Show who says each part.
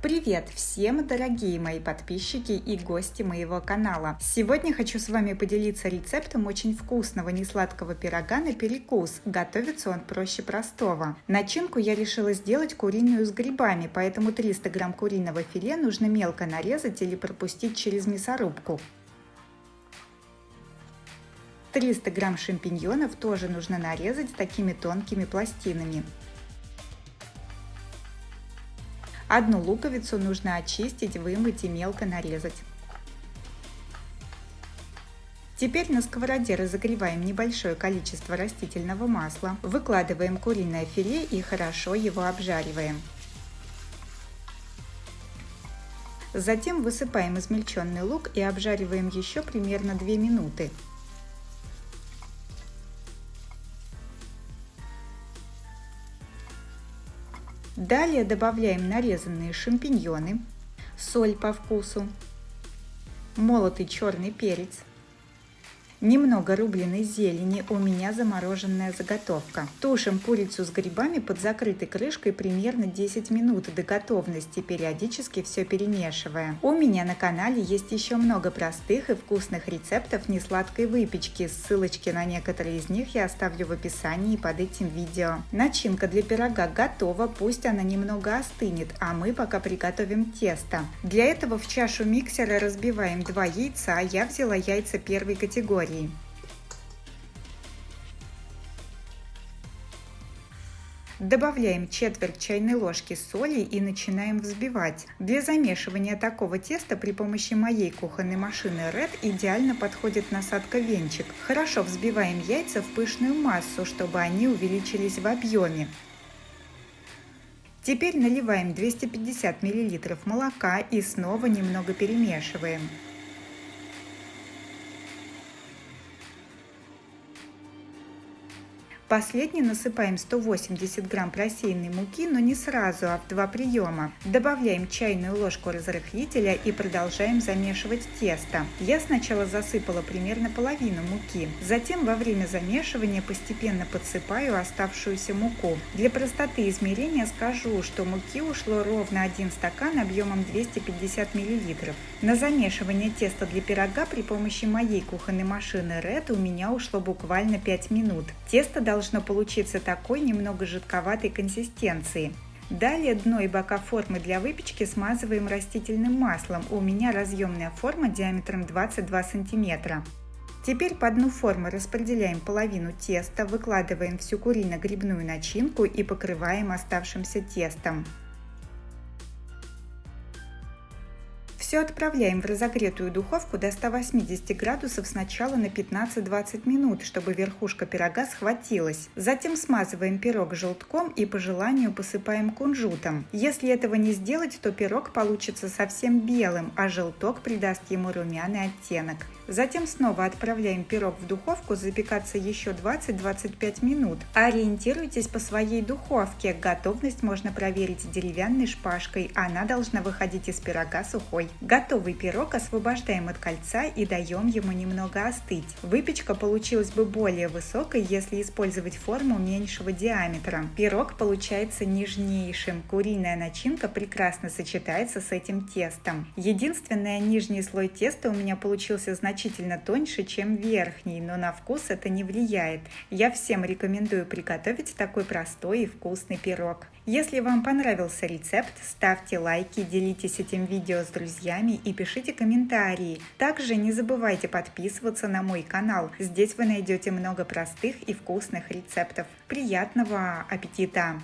Speaker 1: Привет всем, дорогие мои подписчики и гости моего канала! Сегодня хочу с вами поделиться рецептом очень вкусного несладкого пирога на перекус. Готовится он проще простого. Начинку я решила сделать куриную с грибами, поэтому 300 грамм куриного филе нужно мелко нарезать или пропустить через мясорубку. 300 грамм шампиньонов тоже нужно нарезать такими тонкими пластинами. Одну луковицу нужно очистить, вымыть и мелко нарезать. Теперь на сковороде разогреваем небольшое количество растительного масла, выкладываем куриное филе и хорошо его обжариваем. Затем высыпаем измельченный лук и обжариваем еще примерно 2 минуты. Далее добавляем нарезанные шампиньоны, соль по вкусу, молотый черный перец, немного рубленой зелени, у меня замороженная заготовка. Тушим курицу с грибами под закрытой крышкой примерно 10 минут до готовности, периодически все перемешивая. У меня на канале есть еще много простых и вкусных рецептов несладкой выпечки. Ссылочки на некоторые из них я оставлю в описании под этим видео. Начинка для пирога готова, пусть она немного остынет, а мы пока приготовим тесто. Для этого в чашу миксера разбиваем 2 яйца, я взяла яйца первой категории. Добавляем четверть чайной ложки соли и начинаем взбивать. Для замешивания такого теста при помощи моей кухонной машины Red идеально подходит насадка венчик. Хорошо взбиваем яйца в пышную массу, чтобы они увеличились в объеме. Теперь наливаем 250 мл молока и снова немного перемешиваем. Последний насыпаем 180 грамм просеянной муки, но не сразу, а в 2 приема. Добавляем чайную ложку разрыхлителя и продолжаем замешивать тесто. Я сначала засыпала примерно половину муки, затем во время замешивания постепенно подсыпаю оставшуюся муку. Для простоты измерения скажу, что муки ушло ровно 1 стакан объемом 250 мл. На замешивание теста для пирога при помощи моей кухонной машины Red у меня ушло буквально 5 минут. Тесто должно получиться такой немного жидковатой консистенции. Далее дно и бока формы для выпечки смазываем растительным маслом. У меня разъемная форма диаметром 22 см. Теперь по дну формы распределяем половину теста, выкладываем всю курино-грибную начинку и покрываем оставшимся тестом. Все отправляем в разогретую духовку до 180 градусов сначала на 15-20 минут, чтобы верхушка пирога схватилась. Затем смазываем пирог желтком и по желанию посыпаем кунжутом. Если этого не сделать, то пирог получится совсем белым, а желток придаст ему румяный оттенок. Затем снова отправляем пирог в духовку запекаться еще 20-25 минут. Ориентируйтесь по своей духовке. Готовность можно проверить деревянной шпажкой, она должна выходить из пирога сухой. Готовый пирог освобождаем от кольца и даем ему немного остыть. Выпечка получилась бы более высокой, если использовать форму меньшего диаметра. Пирог получается нежнейшим. Куриная начинка прекрасно сочетается с этим тестом. Единственное, нижний слой теста у меня получился значительно тоньше, чем верхний, но на вкус это не влияет. Я всем рекомендую приготовить такой простой и вкусный пирог. Если вам понравился рецепт, ставьте лайки, делитесь этим видео с друзьями и пишите комментарии. Также не забывайте подписываться на мой канал. Здесь вы найдете много простых и вкусных рецептов. Приятного аппетита!